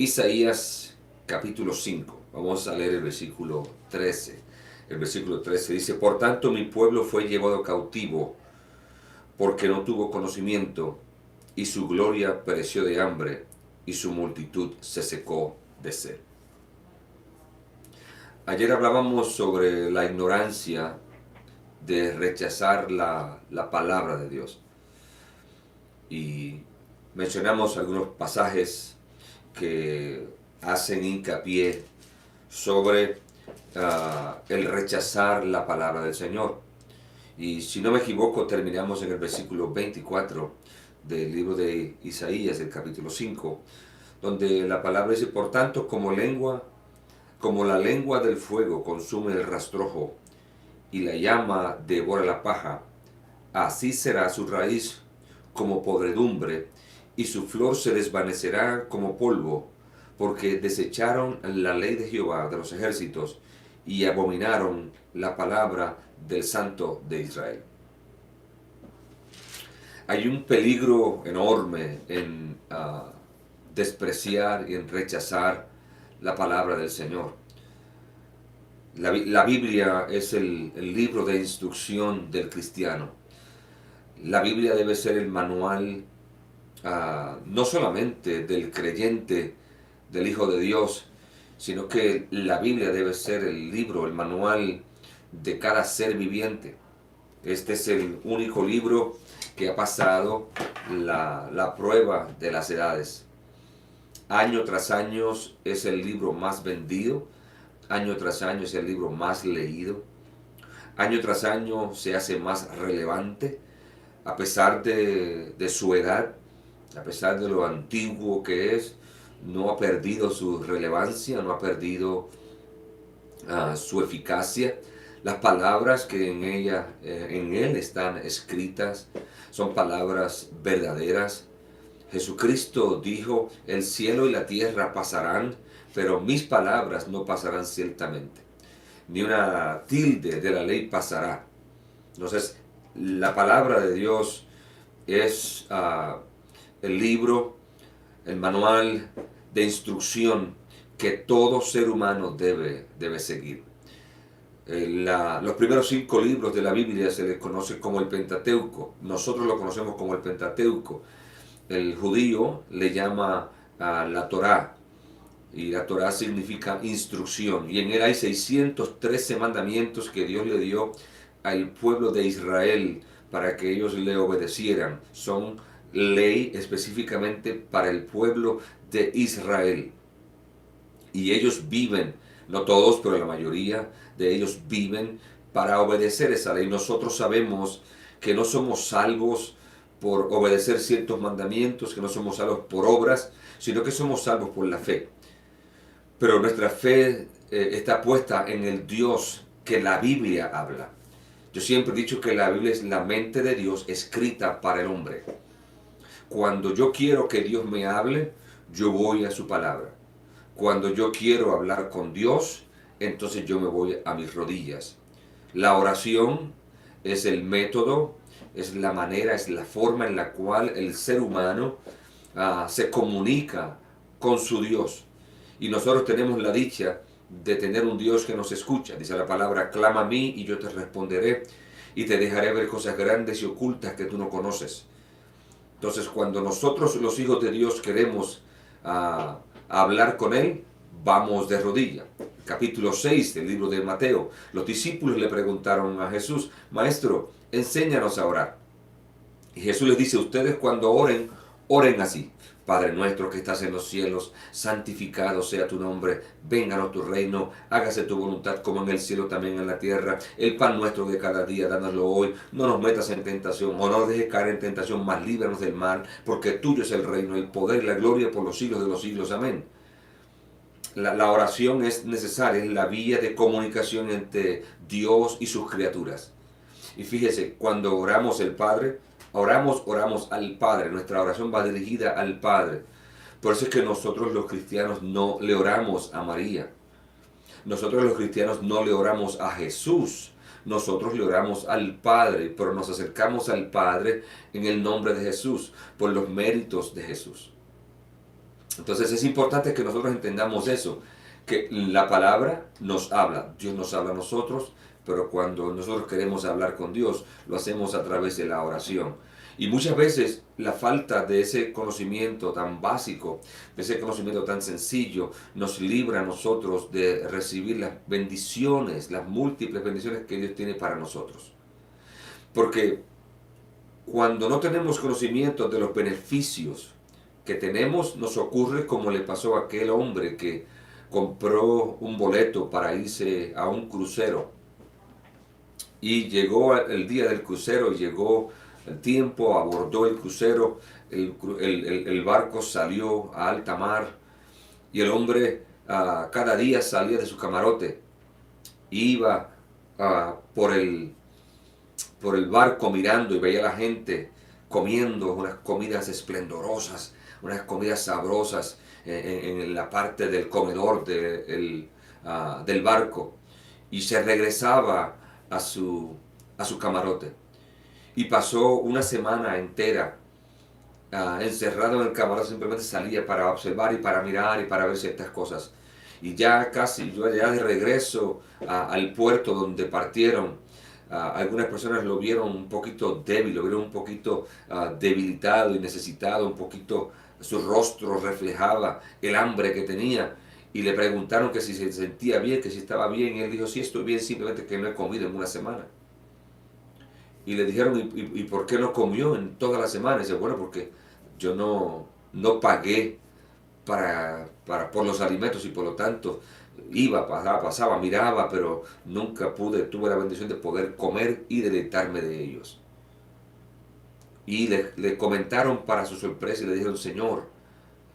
Isaías capítulo 5. Vamos a leer el versículo 13. El versículo 13 dice: Por tanto mi pueblo fue llevado cautivo porque no tuvo conocimiento, y su gloria pereció de hambre, y su multitud se secó de sed. Ayer hablábamos sobre la ignorancia de rechazar la palabra de Dios. Y mencionamos algunos pasajes que hacen hincapié sobre el rechazar la palabra del Señor. Y si no me equivoco, terminamos en el versículo 24 del libro de Isaías, el capítulo 5, donde la palabra dice: Por tanto, como la lengua del fuego consume el rastrojo y la llama devora la paja, así será su raíz como podredumbre, y su flor se desvanecerá como polvo, porque desecharon la ley de Jehová de los ejércitos y abominaron la palabra del Santo de Israel. Hay un peligro enorme en despreciar y en rechazar la palabra del Señor. La Biblia es el libro de instrucción del cristiano. La Biblia debe ser el manual no solamente del creyente, del Hijo de Dios, sino que la Biblia debe ser el libro, el manual de cada ser viviente. Este es el único libro que ha pasado la prueba de las edades. Año tras año es el libro más vendido, año tras año es el libro más leído, año tras año se hace más relevante, a pesar de su edad, a pesar de lo antiguo que es, no ha perdido su relevancia, no ha perdido su eficacia. Las palabras que en él están escritas son palabras verdaderas. Jesucristo dijo: el cielo y la tierra pasarán, pero mis palabras no pasarán ciertamente. Ni una tilde de la ley pasará. Entonces, la palabra de Dios es el libro, el manual de instrucción que todo ser humano debe seguir. Los primeros 5 libros de la Biblia se les conoce como el Pentateuco. Nosotros lo conocemos como el Pentateuco. El judío le llama la Torá, y la Torá significa instrucción. Y en él hay 613 mandamientos que Dios le dio al pueblo de Israel para que ellos le obedecieran. Son ley específicamente para el pueblo de Israel. Y ellos viven, no todos, pero la mayoría de ellos viven para obedecer esa ley. Nosotros sabemos que no somos salvos por obedecer ciertos mandamientos, que no somos salvos por obras, sino que somos salvos por la fe. Pero nuestra fe está puesta en el Dios que la Biblia habla. Yo siempre he dicho que la Biblia es la mente de Dios escrita para el hombre. Cuando yo quiero que Dios me hable, yo voy a su palabra. Cuando yo quiero hablar con Dios, entonces yo me voy a mis rodillas. La oración es el método, es la manera, es la forma en la cual el ser humano se comunica con su Dios. Y nosotros tenemos la dicha de tener un Dios que nos escucha. Dice la palabra: clama a mí y yo te responderé y te dejaré ver cosas grandes y ocultas que tú no conoces. Entonces, cuando nosotros los hijos de Dios queremos hablar con Él, vamos de rodilla. Capítulo 6 del libro de Mateo. Los discípulos le preguntaron a Jesús: Maestro, enséñanos a orar. Y Jesús les dice: ustedes cuando oren, oren así: Padre nuestro que estás en los cielos, santificado sea tu nombre, venga tu reino, hágase tu voluntad como en el cielo también en la tierra. El pan nuestro de cada día, dánoslo hoy, no nos metas en tentación, o no nos dejes caer en tentación, mas líbranos del mal, porque tuyo es el reino, el poder y la gloria por los siglos de los siglos. Amén. La oración es necesaria, es la vía de comunicación entre Dios y sus criaturas. Y fíjese, cuando oramos al Padre al Padre, nuestra oración va dirigida al Padre. Por eso es que nosotros los cristianos no le oramos a María. Nosotros los cristianos no le oramos a Jesús. Nosotros le oramos al Padre, pero nos acercamos al Padre en el nombre de Jesús, por los méritos de Jesús. Entonces es importante que nosotros entendamos eso, que la palabra nos habla, Dios nos habla a nosotros, pero cuando nosotros queremos hablar con Dios, lo hacemos a través de la oración. Y muchas veces la falta de ese conocimiento tan básico, de ese conocimiento tan sencillo, nos libra a nosotros de recibir las bendiciones, las múltiples bendiciones que Dios tiene para nosotros. Porque cuando no tenemos conocimiento de los beneficios que tenemos, nos ocurre como le pasó a aquel hombre que compró un boleto para irse a un crucero y llegó el día del crucero, llegó el tiempo, abordó el crucero, el barco salió a alta mar y el hombre cada día salía de su camarote, iba por el barco mirando y veía a la gente comiendo unas comidas esplendorosas, unas comidas sabrosas en la parte del comedor del barco, y se regresaba a su camarote. Y pasó una semana entera encerrado en el camarote, simplemente salía para observar y para mirar y para ver ciertas cosas. Y ya casi, ya de regreso al puerto donde partieron, algunas personas lo vieron un poquito débil, lo vieron un poquito debilitado y necesitado, un poquito su rostro reflejaba el hambre que tenía. Y le preguntaron que si se sentía bien, que si estaba bien, y él dijo, sí, estoy bien, simplemente que no he comido en una semana. Y le dijeron, ¿y por qué no comió en toda la semana? Y dice, bueno, porque yo no pagué por los alimentos y por lo tanto iba, pasaba, miraba, pero nunca tuve la bendición de poder comer y deleitarme de ellos. Y le comentaron para su sorpresa y le dijeron, Señor,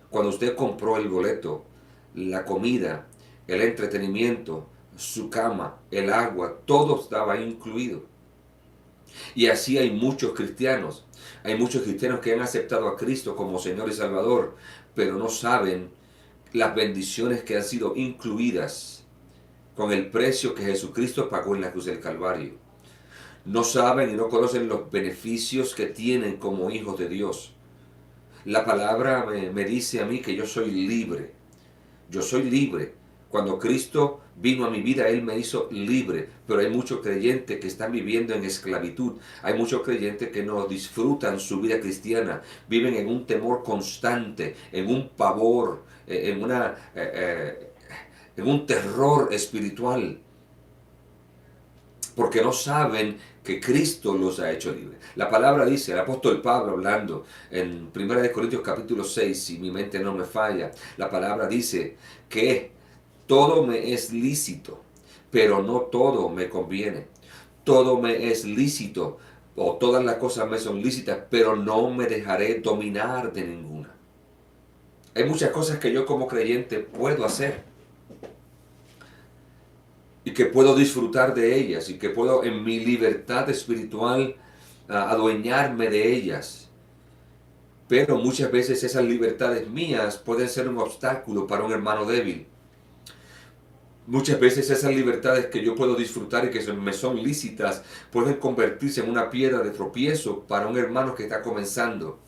cuando usted compró el boleto, la comida, el entretenimiento, su cama, el agua, todo estaba incluido. Y así hay muchos cristianos. Hay muchos cristianos que han aceptado a Cristo como Señor y Salvador, pero no saben las bendiciones que han sido incluidas con el precio que Jesucristo pagó en la cruz del Calvario. No saben y no conocen los beneficios que tienen como hijos de Dios. La palabra me dice a mí que yo soy libre. Yo soy libre. Cuando Cristo vino a mi vida, Él me hizo libre. Pero hay muchos creyentes que están viviendo en esclavitud. Hay muchos creyentes que no disfrutan su vida cristiana. Viven en un temor constante, en un pavor, en un terror espiritual. Porque no saben que Cristo los ha hecho libres. La palabra dice, el apóstol Pablo hablando en 1 Corintios capítulo 6, si mi mente no me falla, la palabra dice que todo me es lícito, pero no todo me conviene. Todo me es lícito, o todas las cosas me son lícitas, pero no me dejaré dominar de ninguna. Hay muchas cosas que yo como creyente puedo hacer y que puedo disfrutar de ellas y que puedo en mi libertad espiritual adueñarme de ellas. Pero muchas veces esas libertades mías pueden ser un obstáculo para un hermano débil. Muchas veces esas libertades que yo puedo disfrutar y que me son lícitas pueden convertirse en una piedra de tropiezo para un hermano que está comenzando.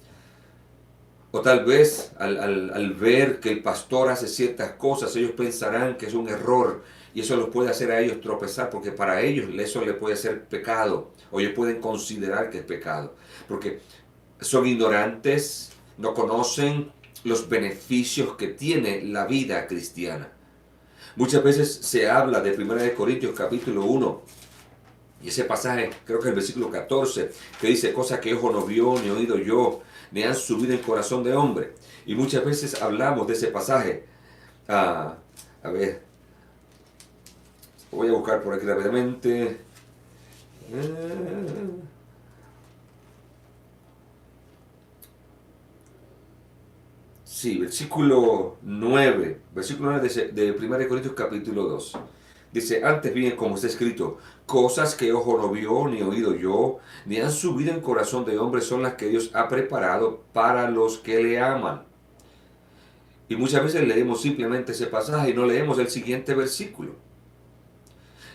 O tal vez al ver que el pastor hace ciertas cosas, ellos pensarán que es un error y eso los puede hacer a ellos tropezar, porque para ellos eso le puede ser pecado, o ellos pueden considerar que es pecado, porque son ignorantes, no conocen los beneficios que tiene la vida cristiana. Muchas veces se habla de 1 Corintios capítulo 1, y ese pasaje, creo que es el versículo 14, que dice, cosas que ojo no vio, ni oído yo, ni han subido en corazón de hombre. Y muchas veces hablamos de ese pasaje. A ver, voy a buscar por aquí rápidamente. Sí, versículo 9 de 1 Corintios capítulo 2. Dice, antes bien, como está escrito, cosas que ojo no vio, ni oído yo, ni han subido en corazón de hombre son las que Dios ha preparado para los que le aman. Y muchas veces leemos simplemente ese pasaje y no leemos el siguiente versículo.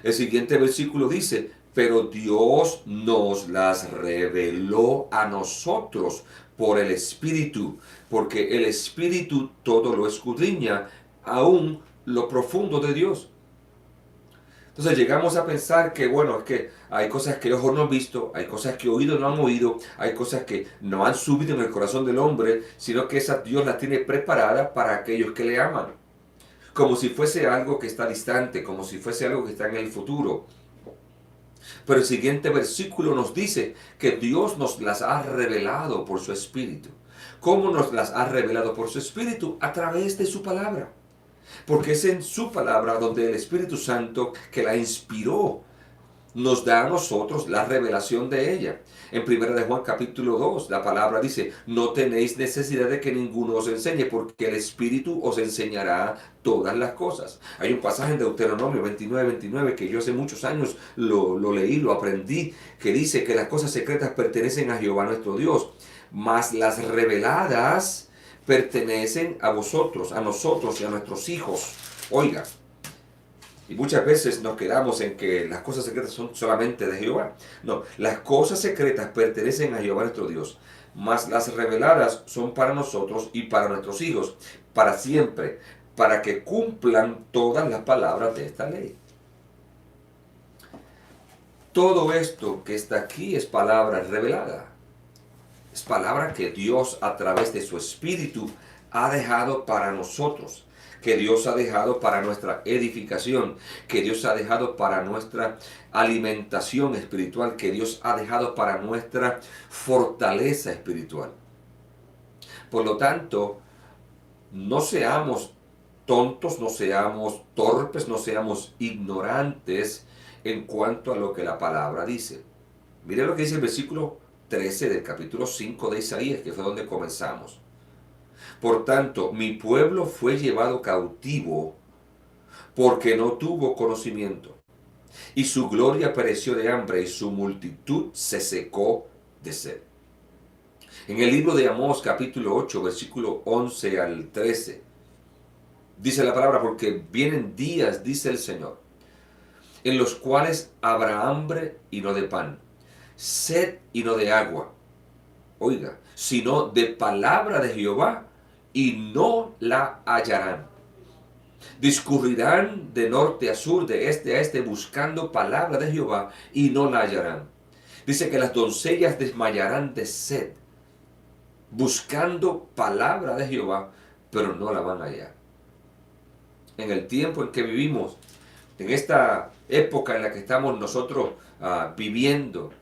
El siguiente versículo dice, pero Dios nos las reveló a nosotros por el Espíritu, porque el Espíritu todo lo escudriña, aún lo profundo de Dios. Entonces llegamos a pensar que, bueno, es que hay cosas que ojos no han visto, hay cosas que oídos no han oído, hay cosas que no han subido en el corazón del hombre, sino que esas Dios las tiene preparadas para aquellos que le aman. Como si fuese algo que está distante, como si fuese algo que está en el futuro. Pero el siguiente versículo nos dice que Dios nos las ha revelado por su Espíritu. ¿Cómo nos las ha revelado por su Espíritu? A través de su palabra. Porque es en su palabra donde el Espíritu Santo, que la inspiró, nos da a nosotros la revelación de ella. En 1 de Juan capítulo 2, la palabra dice, no tenéis necesidad de que ninguno os enseñe, porque el Espíritu os enseñará todas las cosas. Hay un pasaje en Deuteronomio 29 que yo hace muchos años lo leí, lo aprendí, que dice que las cosas secretas pertenecen a Jehová nuestro Dios, mas las reveladas pertenecen a vosotros, a nosotros y a nuestros hijos. Oiga, y muchas veces nos quedamos en que las cosas secretas son solamente de Jehová. No, las cosas secretas pertenecen a Jehová nuestro Dios, mas las reveladas son para nosotros y para nuestros hijos, para siempre, para que cumplan todas las palabras de esta ley. Todo esto que está aquí es palabra revelada. Es palabra que Dios a través de su Espíritu ha dejado para nosotros, que Dios ha dejado para nuestra edificación, que Dios ha dejado para nuestra alimentación espiritual, que Dios ha dejado para nuestra fortaleza espiritual. Por lo tanto, no seamos tontos, no seamos torpes, no seamos ignorantes en cuanto a lo que la palabra dice. Mire lo que dice el versículo 13 del capítulo 5 de Isaías, que fue donde comenzamos. Por tanto, mi pueblo fue llevado cautivo porque no tuvo conocimiento, y su gloria pereció de hambre, y su multitud se secó de sed. En el libro de Amós, capítulo 8, versículo 11 al 13, dice la palabra, porque vienen días, dice el Señor, en los cuales habrá hambre y no de pan, sed y no de agua, oiga, sino de palabra de Jehová, y no la hallarán. Discurrirán de norte a sur, de este a este, buscando palabra de Jehová, y no la hallarán. Dice que las doncellas desmayarán de sed, buscando palabra de Jehová, pero no la van a hallar. En el tiempo en que vivimos, en esta época en la que estamos nosotros viviendo,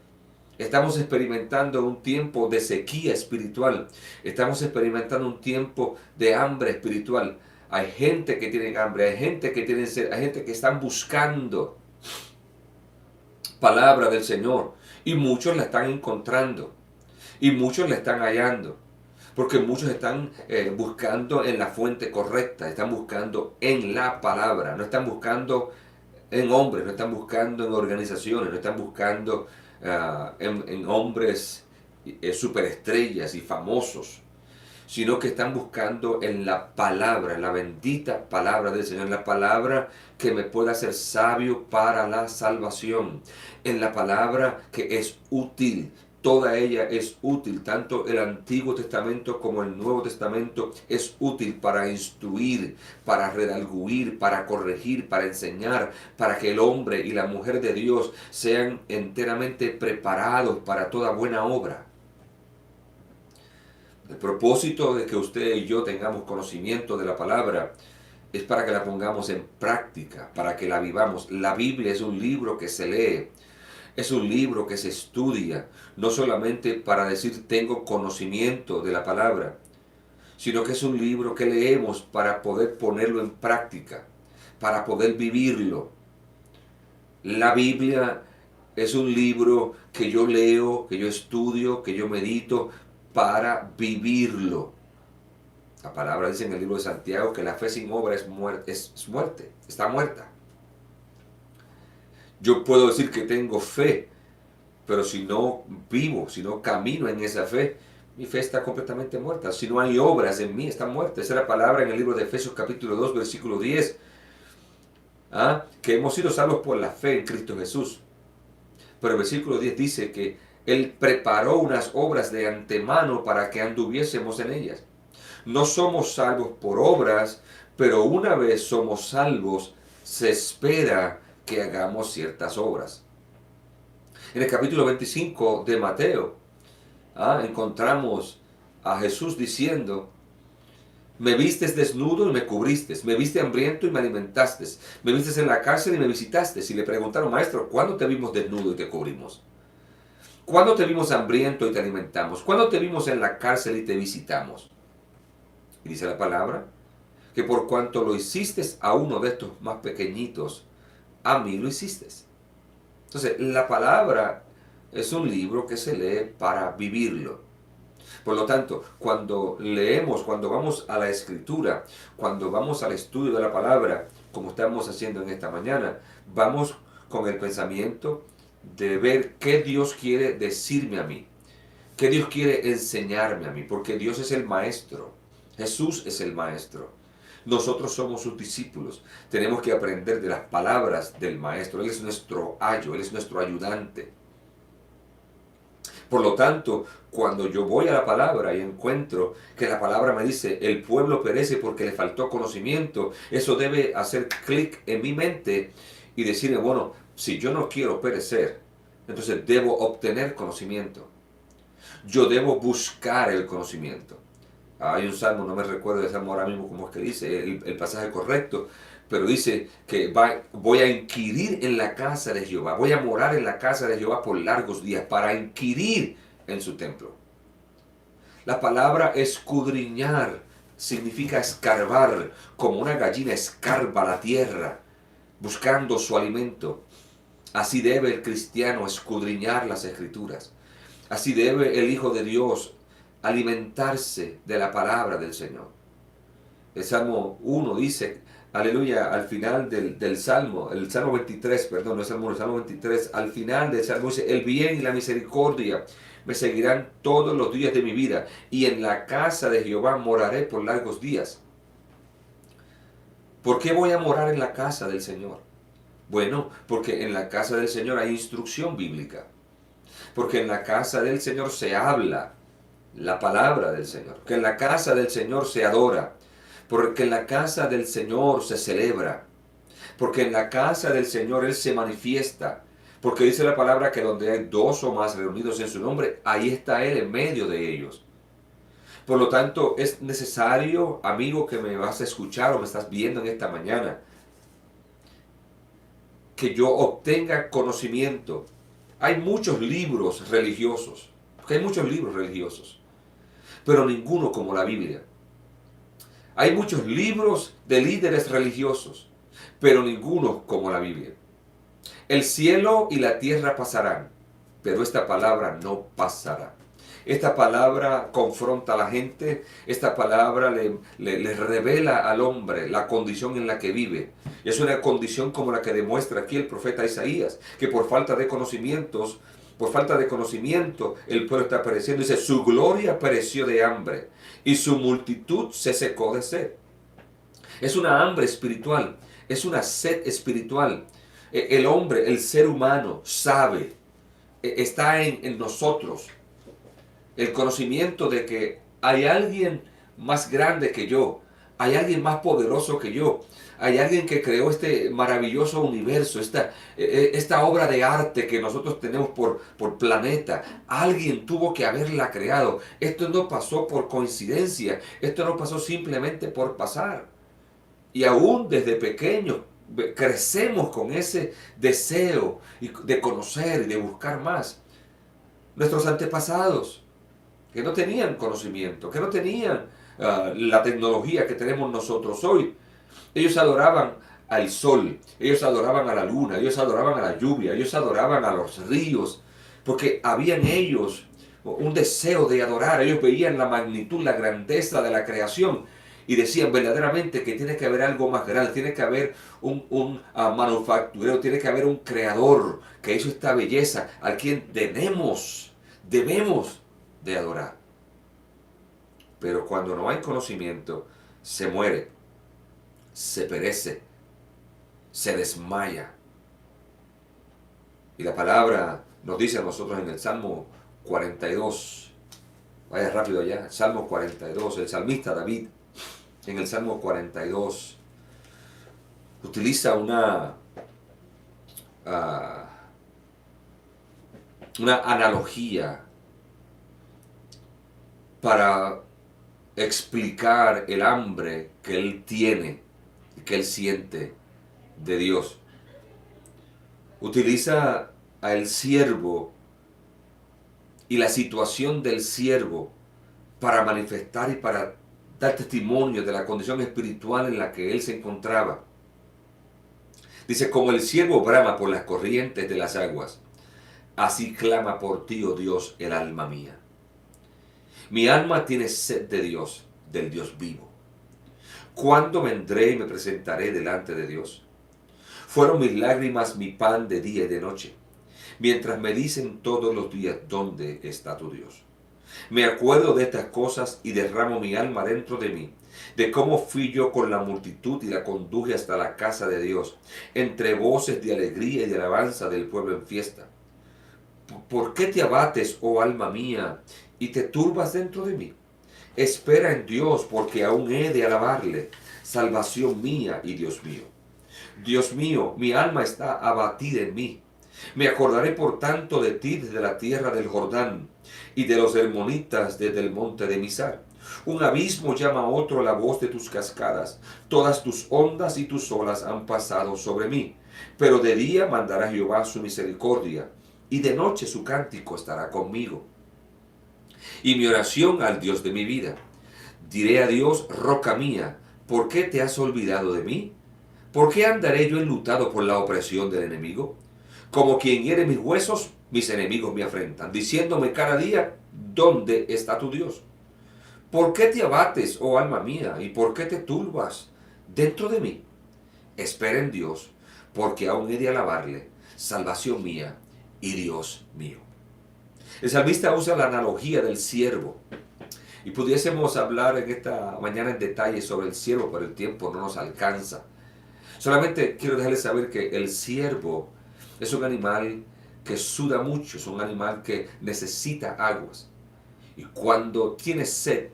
estamos experimentando un tiempo de sequía espiritual. Estamos experimentando un tiempo de hambre espiritual. Hay gente que tiene hambre, hay gente que tiene sed, hay gente que están buscando palabra del Señor. Y muchos la están encontrando. Y muchos la están hallando. Porque muchos están buscando en la fuente correcta. Están buscando en la palabra. No están buscando en hombres, no están buscando en organizaciones, no están buscando en hombres superestrellas y famosos, sino que están buscando en la palabra, en la bendita palabra del Señor, en la palabra que me pueda hacer sabio para la salvación, en la palabra que es útil. Toda ella es útil, tanto el Antiguo Testamento como el Nuevo Testamento es útil para instruir, para redarguir, para corregir, para enseñar, para que el hombre y la mujer de Dios sean enteramente preparados para toda buena obra. El propósito de que usted y yo tengamos conocimiento de la palabra es para que la pongamos en práctica, para que la vivamos. La Biblia es un libro que se lee. Es un libro que se estudia, no solamente para decir tengo conocimiento de la palabra, sino que es un libro que leemos para poder ponerlo en práctica, para poder vivirlo. La Biblia es un libro que yo leo, que yo estudio, que yo medito para vivirlo. La palabra dice en el libro de Santiago que la fe sin obra es muerte, está muerta. Yo puedo decir que tengo fe, pero si no vivo, si no camino en esa fe, mi fe está completamente muerta. Si no hay obras en mí, está muerta. Esa es la palabra en el libro de Efesios capítulo 2, versículo 10. Que hemos sido salvos por la fe en Cristo Jesús. Pero el versículo 10 dice que Él preparó unas obras de antemano para que anduviésemos en ellas. No somos salvos por obras, pero una vez somos salvos, se espera que hagamos ciertas obras. En el capítulo 25 de Mateo, encontramos a Jesús diciendo: me vistes desnudo y me cubriste, me viste hambriento y me alimentaste, me vistes en la cárcel y me visitaste. Y le preguntaron: maestro, ¿cuándo te vimos desnudo y te cubrimos? ¿Cuándo te vimos hambriento y te alimentamos? ¿Cuándo te vimos en la cárcel y te visitamos? Y dice la palabra que por cuanto lo hiciste a uno de estos más pequeñitos, a mí lo hiciste. Entonces, la palabra es un libro que se lee para vivirlo. Por lo tanto, cuando leemos, cuando vamos a la escritura, cuando vamos al estudio de la palabra, como estamos haciendo en esta mañana, vamos con el pensamiento de ver qué Dios quiere decirme a mí, qué Dios quiere enseñarme a mí, porque Dios es el maestro, Jesús es el maestro. Nosotros somos sus discípulos, tenemos que aprender de las palabras del maestro. Él es nuestro ayo, Él es nuestro ayudante. Por lo tanto, cuando yo voy a la palabra y encuentro que la palabra me dice: el pueblo perece porque le faltó conocimiento, eso debe hacer clic en mi mente y decirme: bueno, si yo no quiero perecer, entonces debo obtener conocimiento. Yo debo buscar el conocimiento. Hay un salmo, no me recuerdo el salmo ahora mismo cómo es que dice el pasaje correcto, pero dice que voy a inquirir en la casa de Jehová, voy a morar en la casa de Jehová por largos días, para inquirir en su templo. La palabra escudriñar significa escarbar, como una gallina escarba la tierra, buscando su alimento. Así debe el cristiano escudriñar las escrituras. Así debe el Hijo de Dios alimentarse de la palabra del Señor. El Salmo 1 dice, aleluya, al final del Salmo, el Salmo 23, perdón, no es el Salmo 23, al final del Salmo dice: el bien y la misericordia me seguirán todos los días de mi vida, y en la casa de Jehová moraré por largos días. ¿Por qué voy a morar en la casa del Señor? Bueno, porque en la casa del Señor hay instrucción bíblica. Porque en la casa del Señor se habla la palabra del Señor, que en la casa del Señor se adora, porque en la casa del Señor se celebra, porque en la casa del Señor Él se manifiesta, porque dice la palabra que donde hay dos o más reunidos en su nombre, ahí está Él en medio de ellos. Por lo tanto, es necesario, amigo, que me vas a escuchar o me estás viendo en esta mañana, que yo obtenga conocimiento. Hay muchos libros religiosos, pero ninguno como la Biblia. Hay muchos libros de líderes religiosos, pero ninguno como la Biblia. El cielo y la tierra pasarán, pero esta palabra no pasará. Esta palabra confronta a la gente, esta palabra le revela al hombre la condición en la que vive. Es una condición como la que demuestra aquí el profeta Isaías, que por falta de conocimiento, el pueblo está pereciendo. Dice: su gloria pereció de hambre y su multitud se secó de sed. Es una hambre espiritual, es una sed espiritual. El hombre, el ser humano, sabe, está en nosotros el conocimiento de que hay alguien más grande que yo, hay alguien más poderoso que yo, hay alguien que creó este maravilloso universo, esta obra de arte que nosotros tenemos por planeta. Alguien tuvo que haberla creado. Esto no pasó por coincidencia, esto no pasó simplemente por pasar. Y aún desde pequeños crecemos con ese deseo de conocer y de buscar más. Nuestros antepasados, que no tenían conocimiento, que no tenían la tecnología que tenemos nosotros hoy, ellos adoraban al sol, ellos adoraban a la luna, ellos adoraban a la lluvia, ellos adoraban a los ríos, porque había en ellos un deseo de adorar. Ellos veían la magnitud, la grandeza de la creación y decían verdaderamente que tiene que haber algo más grande, tiene que haber un manufacturero, tiene que haber un creador que hizo esta belleza, al quien debemos de adorar. Pero cuando no hay conocimiento, se muere, se perece, se desmaya. Y la palabra nos dice a nosotros en el Salmo 42. Vaya rápido allá. Salmo 42. El salmista David, en el Salmo 42, utiliza una analogía para explicar el hambre que él tiene, que él siente de Dios. Utiliza al siervo y la situación del siervo para manifestar y para dar testimonio de la condición espiritual en la que él se encontraba. Dice, como el siervo brama por las corrientes de las aguas, así clama por ti, oh Dios, el alma mía. Mi alma tiene sed de Dios, del Dios vivo. ¿Cuándo vendré y me presentaré delante de Dios? Fueron mis lágrimas mi pan de día y de noche, mientras me dicen todos los días, ¿dónde está tu Dios? Me acuerdo de estas cosas y derramo mi alma dentro de mí, de cómo fui yo con la multitud y la conduje hasta la casa de Dios, entre voces de alegría y de alabanza del pueblo en fiesta. ¿Por qué te abates, oh alma mía, y te turbas dentro de mí? Espera en Dios, porque aún he de alabarle, salvación mía y Dios mío. Dios mío, mi alma está abatida en mí. Me acordaré por tanto de ti desde la tierra del Jordán y de los hermonitas desde el monte de Misar. Un abismo llama a otro la voz de tus cascadas. Todas tus ondas y tus olas han pasado sobre mí. Pero de día mandará Jehová su misericordia, y de noche su cántico estará conmigo. Y mi oración al Dios de mi vida. Diré a Dios, roca mía, ¿por qué te has olvidado de mí? ¿Por qué andaré yo enlutado por la opresión del enemigo? Como quien hiere mis huesos, mis enemigos me afrentan, diciéndome cada día, ¿dónde está tu Dios? ¿Por qué te abates, oh alma mía, y por qué te turbas dentro de mí? Espera en Dios, porque aún he de alabarle, salvación mía y Dios mío. El salmista usa la analogía del siervo, y pudiésemos hablar en esta mañana en detalle sobre el siervo, pero el tiempo no nos alcanza. Solamente quiero dejarles saber que el ciervo es un animal que suda mucho, es un animal que necesita aguas. Y cuando tiene sed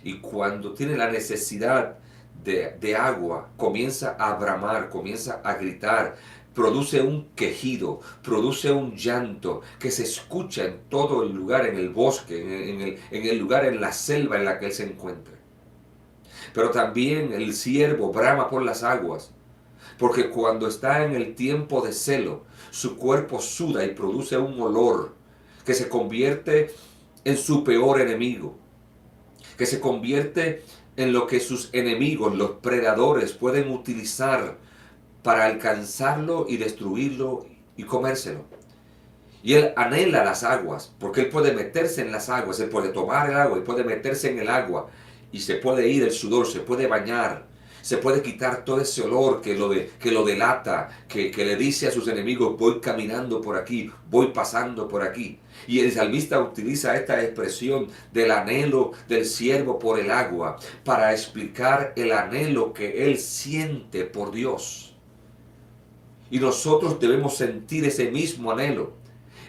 y cuando tiene la necesidad de agua, comienza a bramar, comienza a gritar, produce un quejido, produce un llanto que se escucha en todo el lugar, en el bosque, en el lugar, en la selva en la que él se encuentra. Pero también el ciervo brama por las aguas, porque cuando está en el tiempo de celo, su cuerpo suda y produce un olor que se convierte en su peor enemigo, que se convierte en lo que sus enemigos, los predadores, pueden utilizar para alcanzarlo y destruirlo y comérselo. Y él anhela las aguas, porque él puede meterse en las aguas, él puede tomar el agua y puede meterse en el agua y se puede ir el sudor, se puede bañar, se puede quitar todo ese olor que lo delata, que le dice a sus enemigos, voy caminando por aquí, voy pasando por aquí. Y el salmista utiliza esta expresión del anhelo del siervo por el agua para explicar el anhelo que él siente por Dios. Y nosotros debemos sentir ese mismo anhelo.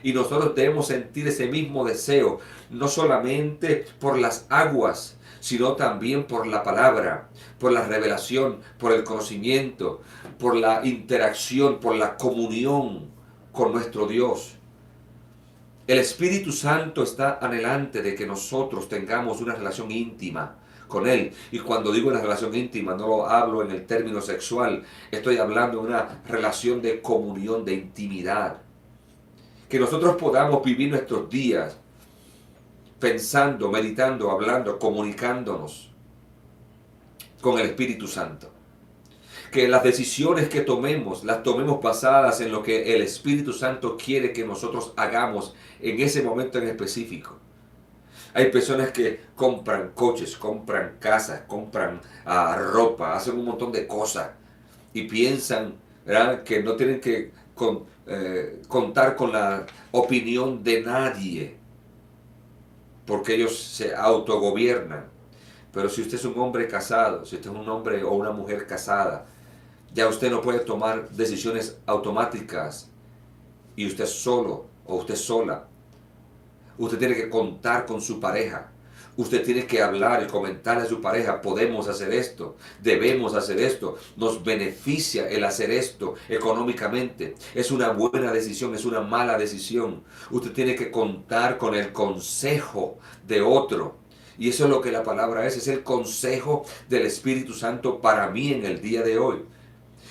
Y nosotros debemos sentir ese mismo deseo, no solamente por las aguas, sino también por la palabra, por la revelación, por el conocimiento, por la interacción, por la comunión con nuestro Dios. El Espíritu Santo está anhelante de que nosotros tengamos una relación íntima con Él. Y cuando digo una relación íntima, no lo hablo en el término sexual, estoy hablando de una relación de comunión, de intimidad. Que nosotros podamos vivir nuestros días pensando, meditando, hablando, comunicándonos con el Espíritu Santo. Que las decisiones que tomemos, las tomemos basadas en lo que el Espíritu Santo quiere que nosotros hagamos en ese momento en específico. Hay personas que compran coches, compran casas, compran ropa, hacen un montón de cosas y piensan, ¿verdad?, que no tienen que contar con la opinión de nadie, porque ellos se autogobiernan. Pero si usted es un hombre casado, si usted es un hombre o una mujer casada, ya usted no puede tomar decisiones automáticas y usted solo o usted sola. Usted tiene que contar con su pareja. Usted tiene que hablar y comentarle a su pareja, podemos hacer esto, debemos hacer esto, nos beneficia el hacer esto económicamente. Es una buena decisión, es una mala decisión. Usted tiene que contar con el consejo de otro. Y eso es lo que la palabra es el consejo del Espíritu Santo para mí en el día de hoy.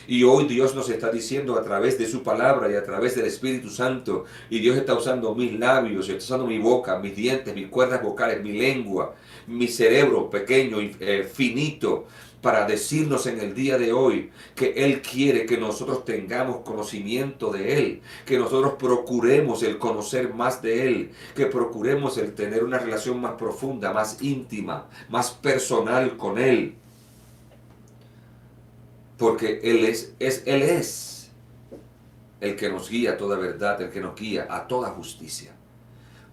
Y hoy Dios nos está diciendo a través de su palabra y a través del Espíritu Santo, y Dios está usando mis labios, está usando mi boca, mis dientes, mis cuerdas vocales, mi lengua, mi cerebro pequeño y finito, para decirnos en el día de hoy que Él quiere que nosotros tengamos conocimiento de Él, que nosotros procuremos el conocer más de Él, que procuremos el tener una relación más profunda, más íntima, más personal con Él. Porque Él es el que nos guía a toda verdad, el que nos guía a toda justicia.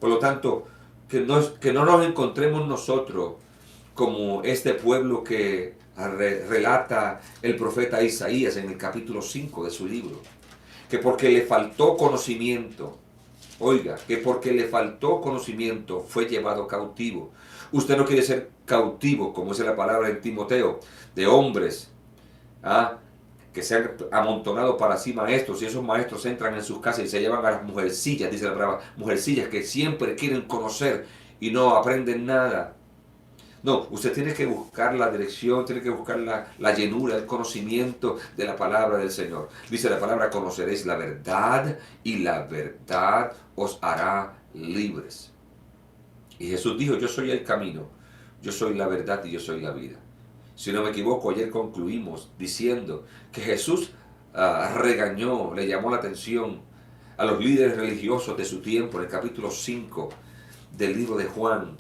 Por lo tanto, que no nos encontremos nosotros como este pueblo que relata el profeta Isaías en el capítulo 5 de su libro. Que porque le faltó conocimiento, oiga, que porque le faltó conocimiento fue llevado cautivo. Usted no quiere ser cautivo, como dice la palabra en Timoteo, de hombres, que se han amontonado para sí maestros, y esos maestros entran en sus casas y se llevan a las mujercillas, dice la palabra, mujercillas que siempre quieren conocer y no aprenden nada. No, usted tiene que buscar la dirección, tiene que buscar la llenura, el conocimiento de la palabra del Señor. Dice la palabra, conoceréis la verdad y la verdad os hará libres. Y Jesús dijo, yo soy el camino, yo soy la verdad y yo soy la vida. Si no me equivoco, ayer concluimos diciendo que Jesús regañó, le llamó la atención a los líderes religiosos de su tiempo en el capítulo 5 del libro de Juan,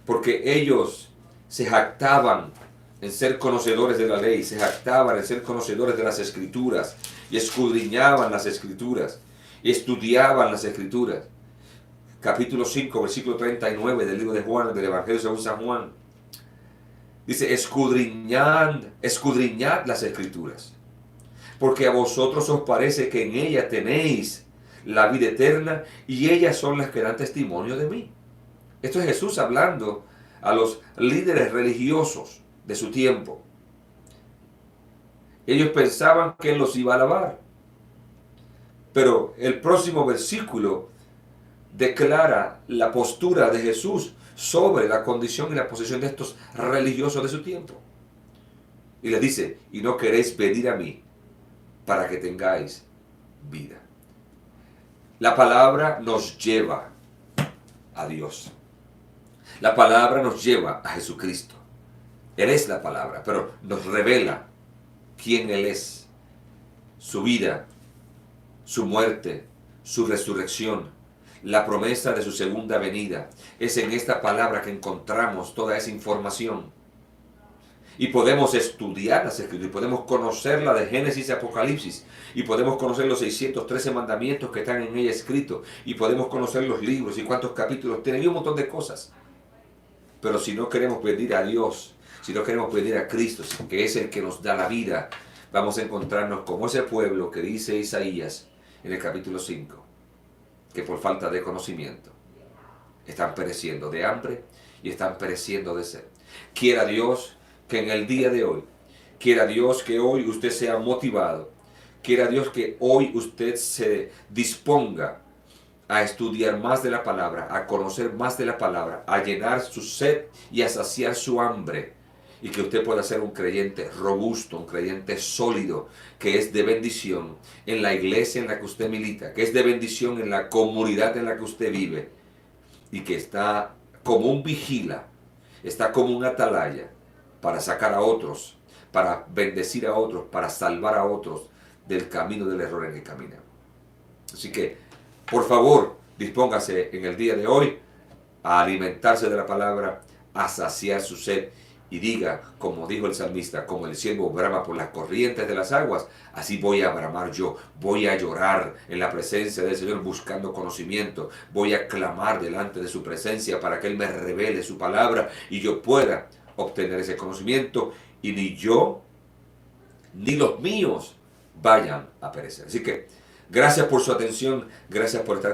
porque ellos se jactaban en ser conocedores de la ley, se jactaban en ser conocedores de las Escrituras, y escudriñaban las Escrituras, y estudiaban las Escrituras. Capítulo 5, versículo 39 del libro de Juan, del Evangelio según San Juan. Dice, escudriñad las Escrituras, porque a vosotros os parece que en ellas tenéis la vida eterna, y ellas son las que dan testimonio de mí. Esto es Jesús hablando a los líderes religiosos de su tiempo. Ellos pensaban que Él los iba a alabar, pero el próximo versículo declara la postura de Jesús sobre la condición y la posición de estos religiosos de su tiempo. Y les dice, y no queréis venir a mí para que tengáis vida. La palabra nos lleva a Dios. La palabra nos lleva a Jesucristo. Él es la palabra, pero nos revela quién Él es, su vida, su muerte, su resurrección, la promesa de su segunda venida. Es en esta palabra que encontramos toda esa información. Y podemos estudiar las Escrituras, y podemos conocerla de Génesis y Apocalipsis, y podemos conocer los 613 mandamientos que están en ella escritos, y podemos conocer los libros y cuántos capítulos tienen, y un montón de cosas. Pero si no queremos pedir a Dios, si no queremos pedir a Cristo, que es el que nos da la vida, vamos a encontrarnos como ese pueblo que dice Isaías en el capítulo 5, que por falta de conocimiento están pereciendo de hambre y están pereciendo de sed. Quiera Dios que en el día de hoy, quiera Dios que hoy usted sea motivado, quiera Dios que hoy usted se disponga a estudiar más de la palabra, a conocer más de la palabra, a llenar su sed y a saciar su hambre, y que usted pueda ser un creyente robusto, un creyente sólido, que es de bendición en la iglesia en la que usted milita, que es de bendición en la comunidad en la que usted vive, y que está como un vigila, está como un atalaya para sacar a otros, para bendecir a otros, para salvar a otros del camino del error en que camina. Así que, por favor, dispóngase en el día de hoy a alimentarse de la palabra, a saciar su sed, y diga, como dijo el salmista, como el siervo brama por las corrientes de las aguas, así voy a bramar yo, voy a llorar en la presencia del Señor buscando conocimiento, voy a clamar delante de su presencia para que Él me revele su palabra y yo pueda obtener ese conocimiento, y ni yo ni los míos vayan a perecer. Así que gracias por su atención, gracias por estar